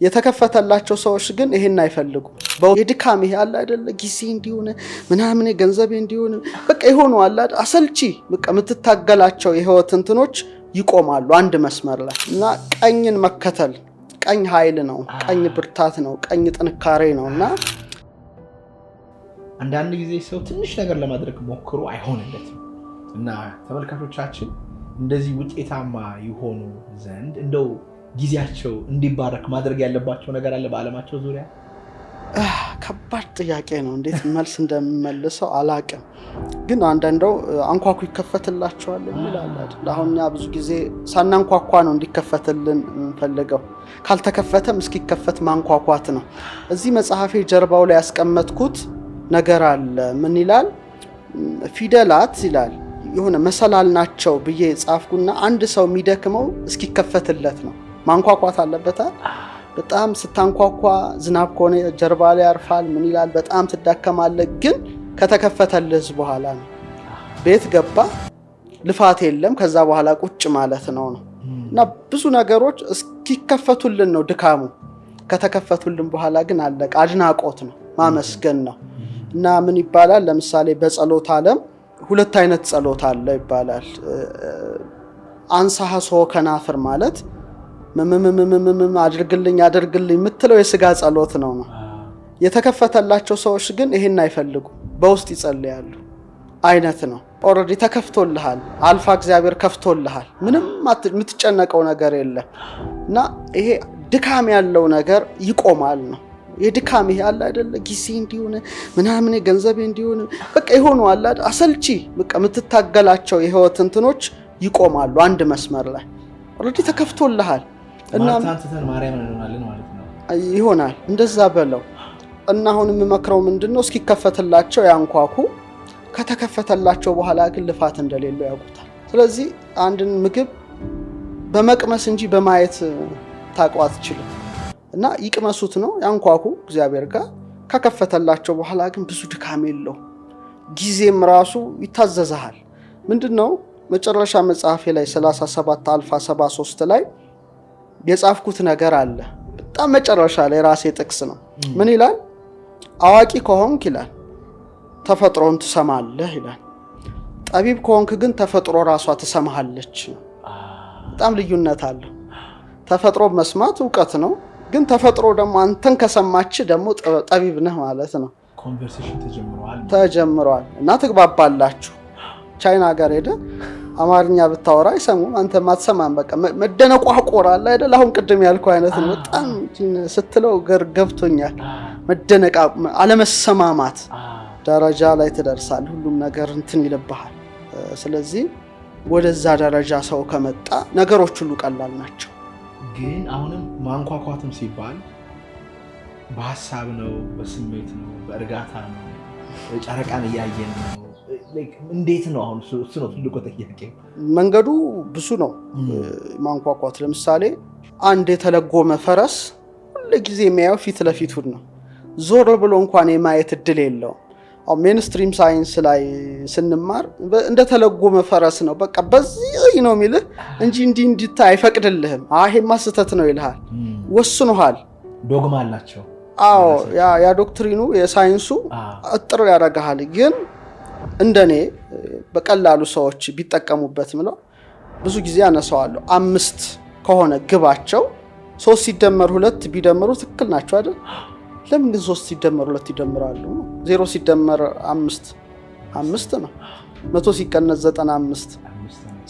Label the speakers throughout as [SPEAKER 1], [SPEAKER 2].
[SPEAKER 1] የተከፈተላቸው ሰዎች ግን ይሄን አይፈልጉ በድካም ይሄ አለ አይደለ ጊዜ እንዲሆነ ምናምን ገንዘብ እንዲሆነ በቃ ይሆኑ አለ አሰልቺ በቃ የምትታገላቸው የህይወት እንትኖች ይቆማሉ አንድ መስመር ላይ እና ቀኝን መከተል ቀኝ ኃይል ነው ቀኝ ብርታት ነው ቀኝ ጥንካሬ ነውና
[SPEAKER 2] አንዳንድ ጊዜ ሰው ትንሽ ነገር ለማድረግ ሞክሮ አይሆንለትም እና ተመልካቾቻችን እንደዚህ ውጤታማ ይሆኑ ዘንድ እንደው ጊዜያቸው እንዲባረክ ማድረግ ያለባቸው ነገር አለ በአለማቸው ዙሪያ
[SPEAKER 1] ከባድ ጥያቄ ነው እንዴት መልስ እንደምመልሰው አላቅም ግን አንዳንዴው አንኳኩ ይከፈትላቸዋል ይላል አይደል አሁንኛ ብዙ ጊዜ ሳናንኳኳ ነው እንዲከፈትልን እንፈልገው ካልተከፈተም እስኪከፈት ማንኳኳት ነው እዚህ መጽሐፌ ጀርባው ላይ ያስቀመጥኩት ነገር አለ ምን ይላል ፊደላት ይላል የሆነ መሰላል ናቸው ብዬ ጻፍኩና አንድ ሰው የሚደክመው እስኪከፈትለት ነው ማንኳኳት አለበት በጣም ስታንኳኳ ዝናብ ከሆነ ጀርባ ላይ ያርፋል ምን ይላል በጣም ትዳከማለህ ግን ከተከፈተልህ በኋላ ነው ቤት ገባ ልፋት የለም ከዛ በኋላ ቁጭ ማለት ነው እና ብዙ ነገሮች እስኪከፈቱልን ነው ድካሙ ከተከፈቱልን በኋላ ግን አለቀ አድናቆት ነው ማመስገን ነው እና ምን ይባላል ለምሳሌ በጸሎት ዓለም ሁለት አይነት ጸሎት አለ ይባላል አንሳሐሶ ከናፍር ማለት አድርግልኝ የምትለው የሥጋ ጸሎት ነው የተከፈተላቸው ሰዎች ግን ይሄን አይፈልጉ በውስጥ ይጸልያሉ አይነት ነው ኦሬዲ ተከፍቶልሃል አልፋ እግዚአብሔር ከፍቶልሃል ምንም የምትጨነቀው ነገር የለም እና ይሄ ድካም ያለው ነገር ይቆማል ነው የድካም ይሄ አለ አይደለ ጊዜ እንዲሆነ ምናምን ገንዘብ እንዲሆነ በቃ ይሆኑ አለ አሰልቺ በቃ የምትታገላቸው የህይወት እንትኖች ይቆማሉ አንድ መስመር ላይ ኦሬዲ ተከፍቶልሃል
[SPEAKER 2] እና ታንተን ማርያም እንሆናለን ማለት ነው
[SPEAKER 1] ይሆናል እንደዛ በለው እና አሁን የምመክረው ምንድነው እስኪከፈትላቸው ያንኳኩ ከተከፈተላቸው በኋላ ግን ልፋት እንደሌለው ያውቁታል ስለዚህ አንድን ምግብ በመቅመስ እንጂ በማየት ታቋት ይችላል እና ይቅመሱት ነው ያንኳኩ እግዚአብሔር ጋር ከከፈተላቸው በኋላ ግን ብዙ ድካም የለው ጊዜም ራሱ ይታዘዛል ምንድነው መጨረሻ መጽሐፌ ላይ 37 አልፋ 73 ላይ የጻፍኩት ነገር አለ በጣም መጨረሻ ላይ ራሴ ጥቅስ ነው ምን ይላል አዋቂ ከሆንክ ይላል ተፈጥሮን ትሰማለህ ይላል ጠቢብ ከሆንክ ግን ተፈጥሮ ራሷ ትሰማሃለች በጣም ልዩነት አለው ተፈጥሮ መስማት ዕውቀት ነው ግን ተፈጥሮ ደግሞ አንተን ከሰማች ደግሞ ጠቢብ ነህ ማለት ነው
[SPEAKER 2] ኮንቨርሴሽን
[SPEAKER 1] ተጀምሯል እና ትግባባላችሁ ቻይና ሀገር ሄደ አማርኛ ብታወራ አይሰሙም አንተ ማትሰማም በቃ መደነቋቆር አለ አይደል አሁን ቅድም ያልኩ አይነት ነው በጣም ስትለው ገብቶኛል መደነቃ አለመሰማማት ደረጃ ላይ ተደርሳል ሁሉም ነገር እንትን ይለብሃል ስለዚህ ወደዛ ደረጃ ሰው ከመጣ ነገሮች ሁሉ ቀላል ናቸው
[SPEAKER 2] ግን አሁንም ማንኳኳትም ሲባል በሐሳብ ነው በስሜት ነው በእርጋታ ነው ጨረቃን ያያየን ነው እንዴት ነው አሁን እሱ ነው ትልቁ ጥያቄ
[SPEAKER 1] መንገዱ ብዙ ነው ማንኳኳት ለምሳሌ አንድ የተለጎመ ፈረስ ሁሉ ጊዜ የሚያየው ፊት ለፊቱን ነው ዞር ብሎ እንኳን የማየት እድል የለውም አው ሜንስትሪም ሳይንስ ላይ ስንማር እንደተለጎመ ፈረስ ነው በቃ በዚህ ነው የሚልህ እንጂ እንዲታይ አይፈቅድልህም ይሄማ ስህተት ነው ይልሃል ወስኖሃል
[SPEAKER 2] ዶግማ አላቸው
[SPEAKER 1] አዎ ያ ዶክትሪኑ የሳይንሱ አጥር ያረጋሃል ግን እንደኔ በቀላሉ ሰዎች ቢጠቀሙበት ምለው ብዙ ጊዜ አነሳዋለሁ 5 ከሆነ ግባቸው 3 ሲደመር 2 ቢደምሩ ትክክል ናቸው አይደል ለምን ግን 3 ሲደመር 2 ይደምራሉ 0 ሲደመር 5 ነው 100 ሲቀነስ 95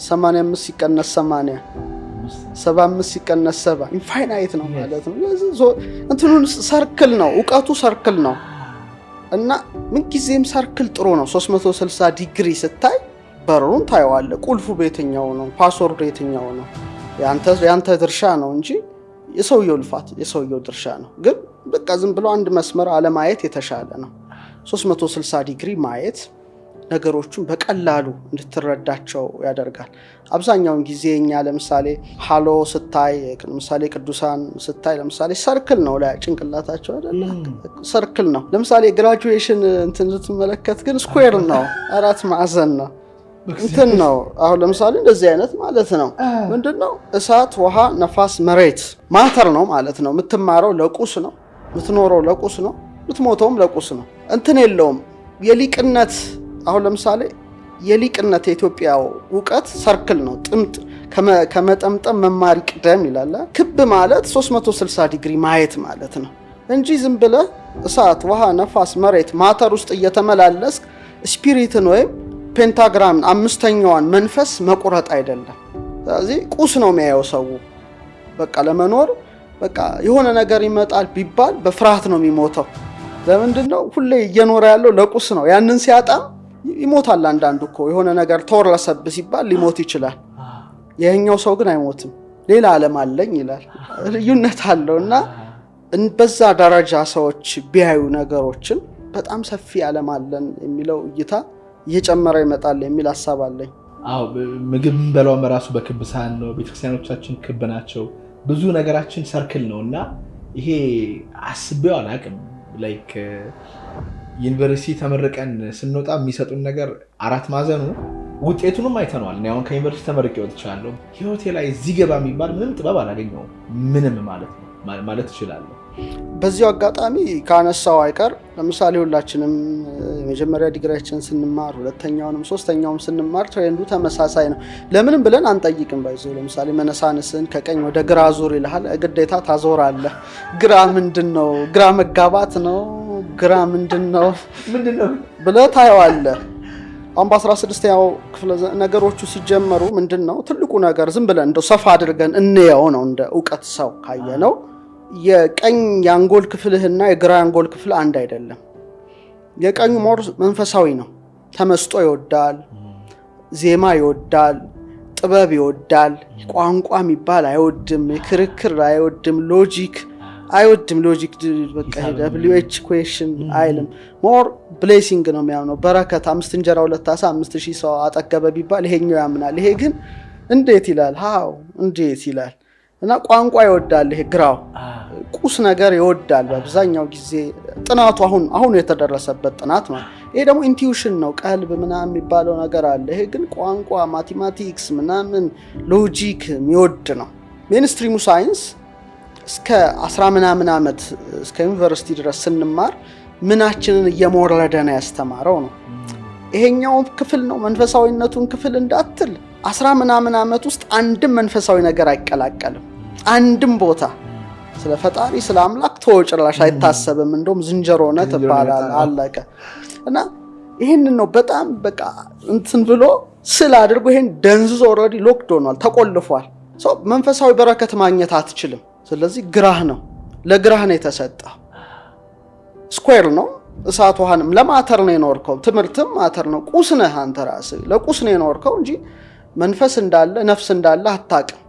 [SPEAKER 1] 85 ሲቀነስ 80 75 ሲቀነስ 70 ኢንፋይናይት ነው ማለት ነው እንትኑን ሰርክል ነው ዕውቀቱ ሰርክል ነው እና ምን ጊዜም ሰርክል ጥሩ ነው 360 ዲግሪ ስታይ በሩን ታየዋለህ ቁልፉ በየትኛው ነው ፓስወርዱ የትኛው ነው ያንተ ድርሻ ነው እንጂ የሰውየው ልፋት የሰውየው ድርሻ ነው ግን በቃ ዝም ብሎ አንድ መስመር አለ ማየት የተሻለ ነው 360 ዲግሪ ማየት ነገሮችን በቀላሉ እንድትረዳቸው ያደርጋል አብዛኛውን ጊዜኛ ለምሳሌ ሃሎ ስታይ ለምሳሌ ቅዱሳን ስታይ ለምሳሌ ሰርክል ነው ላይ ጭንቅላታቸው አይደለ ሰርክል ነው ለምሳሌ ግራጁዌሽን እንትን ስትመለከት ግን ስኩዌር ነው አራት ማዕዘን ነው እንትን ነው። አሁን ለምሳሌ እንደዚህ አይነት ማለት ነው ምንድነው እሳት ውሃ ነፋስ መሬት ማተር ነው ማለት ነው። የምትማረው ለቁስ ነው፣ የምትኖረው ለቁስ ነው፣ የምትሞተውም ለቁስ ነው። እንትን የለውም የሊቅነት አሁን ለምሳሌ የሊቅነት የኢትዮጵያው ዕውቀት ሰርክል ነው። ጥምጥ ከመጠምጠም መማር ይቅደም ይላል። ክብ ማለት 360 ዲግሪ ማየት ማለት ነው እንጂ ዝም ብለህ እሳት ውሃ ነፋስ መሬት ማተር ውስጥ እየተመላለስክ ስፒሪትን ወይም ፔንታግራም አምስተኛዋን መንፈስ መቁረጥ አይደለም። ስለዚህ ቁስ ነው የሚያየው ሰው። በቃ ለመኖር በቃ የሆነ ነገር ይመጣል ቢባል በፍርሃት ነው የሚሞተው። ለምንድነው? ሁሌ እየኖረ ያለው ለቁስ ነው። ያንን ሲያጣም ይሞታል። አንዳንዱ እኮ የሆነ ነገር ተወረሰብህ ሲባል ሊሞት ይችላል። ይሄኛው ሰው ግን አይሞትም። ሌላ ዓለም አለኝ ይላል። ልዩነት አለውና በዛ ደረጃ ሰዎች ቢያዩ ነገሮችን በጣም ሰፊ ዓለም አለን የሚለው እይታ እየጨመረ ይመጣል የሚል ሐሳብ አለኝ።
[SPEAKER 2] አዎ ምግብ እንበላው መራሱ በክብ ሳህን ነው። ቤተክርስቲያኖቻችን ክብ ናቸው። ብዙ ነገራችን ሰርክል ነውና ይሄ አስቤው አላቅም። ላይክ ዩኒቨርሲቲ ተመርቀን ስንወጣ የሚሰጡን ነገር አራት ማዕዘኑ ውጤቱንም አይተነዋል። እኔ አሁን ከዩኒቨርሲቲ ተመርቄ ወጥቻለሁ። ህይወቴ ላይ እዚህ ገባ የሚባል ምንም ጥበብ አላገኘሁም። ምንም ማለት እችላለሁ።
[SPEAKER 1] በዚሁ አጋጣሚ ካነሳው አይቀር ለምሳሌ ሁላችንም የመጀመሪያ ዲግሪያችን ስንማር ሁለተኛውንም ሶስተኛውም ስንማር ትሬንዱ ተመሳሳይ ነው። ለምንም ብለን አንጠይቅም። ባይዘው ለምሳሌ መነሳንስን ከቀኝ ወደ ግራ ዙር ይልሃል። ግዴታ ታዞራለህ። ግራ ምንድነው? ግራ መጋባት ነው። ግራ ምንድነው ብለህ ታየዋለህ። አሁን በ16ኛው ክፍለ ነገሮቹ ሲጀመሩ ምንድነው ትልቁ ነገር ዝም ብለን እንደው ሰፋ አድርገን እንየው ነው። እንደ ዕውቀት ሰው ካየነው የቀኝ የአንጎል ክፍልህና የግራ የአንጎል ክፍል አንድ አይደለም። የቀኙ ሞር መንፈሳዊ ነው። ተመስጦ ይወዳል፣ ዜማ ይወዳል፣ ጥበብ ይወዳል። ቋንቋ የሚባል አይወድም፣ ክርክር አይወድም፣ ሎጂክ አይወድም። ሎጂክ በቃ WH ኢኩዌሽን አይልም። ሞር ብሌሲንግ ነው የሚያምነው። በረከት 5 እንጀራ 2 ዓሣ 5000 ሰው አጠገበ ቢባል ይሄኛው ያምናል። ይሄ ግን እንዴት ይላል? ሃው እንዴት ይላል? እና ቋንቋ ይወዳል። ይሄ ግራው ቁስ ነገር ይወዳል። በአብዛኛው ጊዜ ጥናቱ አሁን የተደረሰበት ጥናት ነው። ይሄ ደግሞ ኢንቲዩሽን ነው፣ ቀልብ ምናምን የሚባለው ነገር አለ። ይሄ ግን ቋንቋ ማቴማቲክስ ምናምን ሎጂክ የሚወድ ነው። ሜንስትሪሙ ሳይንስ እስከ 10 ምናምን ዓመት እስከ ዩኒቨርሲቲ ድረስ ስንማር ምናችንን እየሞረደ ነው ያስተማረው ነው። ይሄኛው ክፍል ነው መንፈሳዊነቱን ክፍል እንዳትል 10 ምናምን ዓመት ውስጥ አንድም መንፈሳዊ ነገር አይቀላቀልም። አንድም ቦታ ስለ ፈጣሪ ስለ አምላክ ተወጭራሽ አይታሰብም። እንደውም ዝንጀሮ ነው ተባላል አለቀ። እና ይሄንን ነው በጣም በቃ እንትን ብሎ ስለ አድርጎ ይሄን ደንዝዞ ኦሬዲ ሎክድ ሆኗል፣ ተቆልፏል። መንፈሳዊ በረከት ማግኘት አትችልም። ስለዚህ ግራህ ነው፣ ለግራህ ነው የተሰጠው። ስኩዌር ነው። እሳት ውሃንም ለማተር ነው የኖርከው። ትምህርትም ማተር ነው። ቁስ ነህ አንተ ራስህ፣ ለቁስ ነው የኖርከው እንጂ መንፈስ እንዳለ ነፍስ እንዳለ አታውቅም።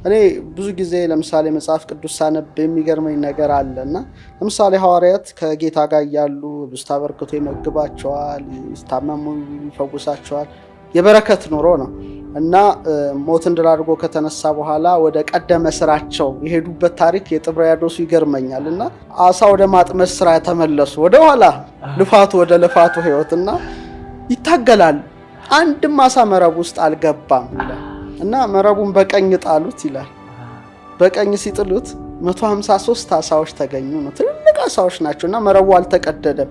[SPEAKER 1] እኔ ብዙ ጊዜ ለምሳሌ መጽሐፍ ቅዱስ ሳነብ የሚገርመኝ ነገር አለና ለምሳሌ ሐዋርያት ከጌታ ጋር ያሉ ብስታ በርክቶ ይመግባቸዋል፣ ይስታመሙ ይፈውሳቸዋል። የበረከት ኑሮ ነው እና ሞትን ድል አድርጎ ከተነሳ በኋላ ወደ ቀደመ ስራቸው የሄዱበት ታሪክ የጥብርያዶሱ ይገርመኛል። እና አሳ ወደ ማጥመድ ስራ ተመለሱ፣ ወደ ኋላ ወደ ልፋቱ ህይወትና ይታገላል። አንድም አሳ መረብ ውስጥ አልገባም እና መረቡን በቀኝ ጣሉት ይላል። በቀኝ ሲጥሉት 153 አሳዎች ተገኙ ነው። ትልልቅ አሳዎች ናቸውና መረቡ አልተቀደደም።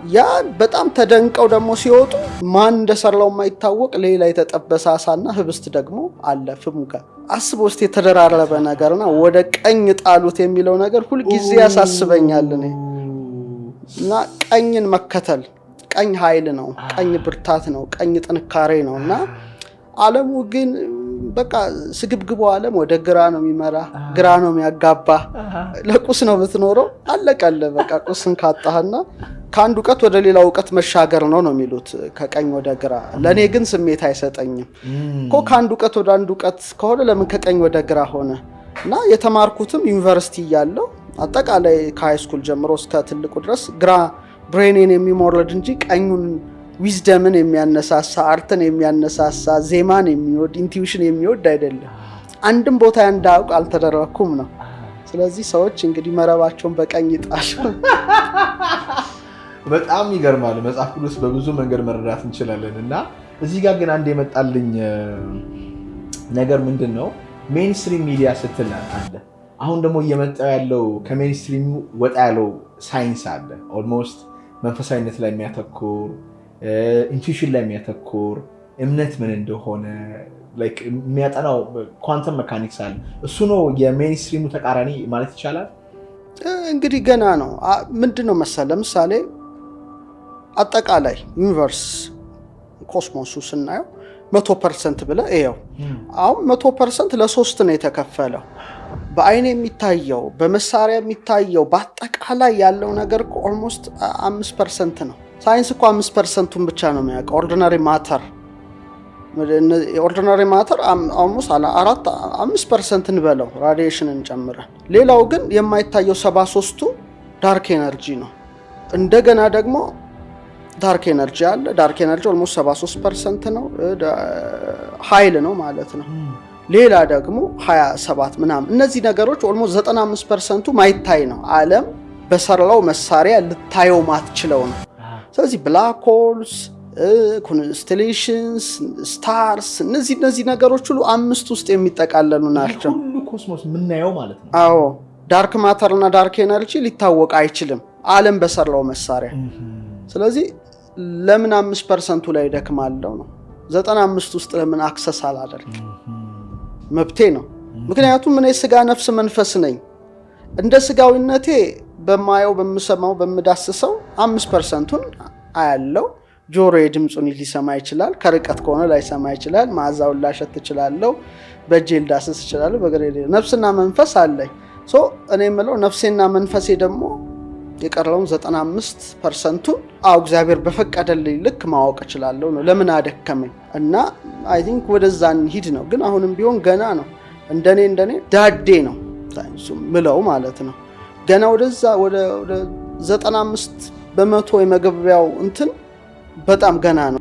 [SPEAKER 1] ያ በጣም ተደንቀው ደግሞ ሲወጡ ማን እንደሰራው የማይታወቅ ሌላ የተጠበሰ አሳና ህብስት ደግሞ አለ ፍሙ ጋር። አስበው እስቲ የተደራረበ ነገርና ወደ ቀኝ ጣሉት የሚለው ነገር ሁሉ ጊዜ ያሳስበኛል እኔ። እና ቀኝን መከተል ቀኝ ኃይል ነው፣ ቀኝ ብርታት ነው፣ ቀኝ ጥንካሬ ነውና ዓለሙ ግን በቃ ስግብግቡ ዓለም ወደ ግራ ነው የሚመራ፣ ግራ ነው የሚያጋባ። ለቁስ ነው ብትኖረው አለቀለ በቃ ቁስን ካጣህና ከአንድ ዕውቀት ወደ ሌላ ዕውቀት መሻገር ነው የሚሉት ከቀኝ ወደ ግራ። ለኔ ግን ስሜት አይሰጠኝም እኮ ከአንድ ዕውቀት ወደ አንድ ዕውቀት ከሆነ ለምን ከቀኝ ወደ ግራ ሆነ? እና የተማርኩትም ዩኒቨርሲቲ ያለው አጠቃላይ ከሃይ ስኩል ጀምሮ እስከ ትልቁ ድረስ ግራ ብሬኔን የሚሞርድ እንጂ ቀኙን ዊዝደምን የሚያነሳሳ አርትን የሚያነሳሳ ዜማን የሚወድ ኢንቲዩሽን የሚወድ አይደለም። አንድም ቦታ እንዳውቅ አልተደረኩም ነው። ስለዚህ ሰዎች እንግዲህ መረባቸውን በቀኝ ይጣሉ።
[SPEAKER 2] በጣም ይገርማል። መጽሐፍ ቅዱስ በብዙ መንገድ መረዳት እንችላለን እና እዚህ ጋር ግን አንድ የመጣልኝ ነገር ምንድነው ሜንስትሪም ሚዲያ ስትል አለ። አሁን ደግሞ እየመጣ ያለው ከሜንስትሪም ወጣ ያለው ሳይንስ አለ። ኦልሞስት መንፈሳዊነት ላይ የሚያተኩር ኢንቱዊሽን ላይ የሚያተኩር እምነት ምን እንደሆነ ላይክ የሚያጠናው ኳንተም መካኒክስ አለ። እሱ ነው የሜንስትሪሙ ተቃራኒ ማለት ይቻላል።
[SPEAKER 1] እንግዲህ ገና ነው። ምንድነው መሰለ ለምሳሌ አጠቃላይ ዩኒቨርስ ኮስሞሱ ስናየው 100% ብለ ይሄው አሁን 100% ለሶስት ነው የተከፈለው። በአይን የሚታየው በመሳሪያ የሚታየው በአጠቃላይ ያለው ነገር ኦልሞስት 5% ነው። ሳይንስ እኮ 5%ን ብቻ ነው የሚያውቀው። ኦርዲናሪ ማተር ኦልሞስት 5% እንበለው ራዲዬሽንን ጨምረን። ሌላው ግን የማይታየው 73ቱ ዳርክ ኤነርጂ ነው። እንደገና ደግሞ ዳርክ ኤነርጂ አለ። ዳርክ ኤነርጂ ኦልሞስት 73% ነው፣ ኃይል ነው ማለት ነው። ሌላ ደግሞ 27 ምናምን። እነዚህ ነገሮች ኦልሞስት 95%ቱ ማይታይ ነው። ዓለም በሰራው መሳሪያ ልታየው ማትችለው ነው። ስለዚህ ብላክ ሆልስ፣ ኮንስቴሌሽንስ፣ ስታርስ እነዚህ ነገሮች ሁሉ 5 ውስጥ የሚጠቃለሉ ናቸው።
[SPEAKER 2] ሁሉ ኮስሞስ ምናየው ማለት ነው።
[SPEAKER 1] አዎ ዳርክ ማተር እና ዳርክ ኤነርጂ ሊታወቅ አይችልም ዓለም በሰራው መሳሪያ። ስለዚህ ለምን 5%ቱ ላይ ደክማለው ነው? 95 ውስጥ ለምን አክሰስ አላደርግ? መብቴ ነው። ምክንያቱም እኔ ስጋ ነፍስ መንፈስ ነኝ። እንደ ስጋዊነቴ በማየው በምሰማው በምዳስሰው 5%ቱን አያለው። ጆሮዬ ድምጹን ሊሰማ ይችላል፣ ከርቀት ከሆነ ላይሰማ ይችላል። ማዛውን ላሸት ይችላልው፣ በእጄ ልዳስስ ይችላል። በግሬ ነፍስና መንፈስ አለኝ። እኔ የምለው ነፍሴና መንፈሴ ደግሞ የቀረውን 95%ቱን እግዚአብሔር በፈቀደልኝ ልክ ማወቅ እችላለሁ ነው። ለምን አደከመኝ? እና አይ ቲንክ ወደዛ እንሂድ ነው። ግን አሁንም ቢሆን ገና ነው። እንደኔ ዳዴ ነው ሳይንሱ ምለው ማለት ነው። ገና ወደዛ ወደ 95% የመገቢያው እንትን በጣም ገና ነው።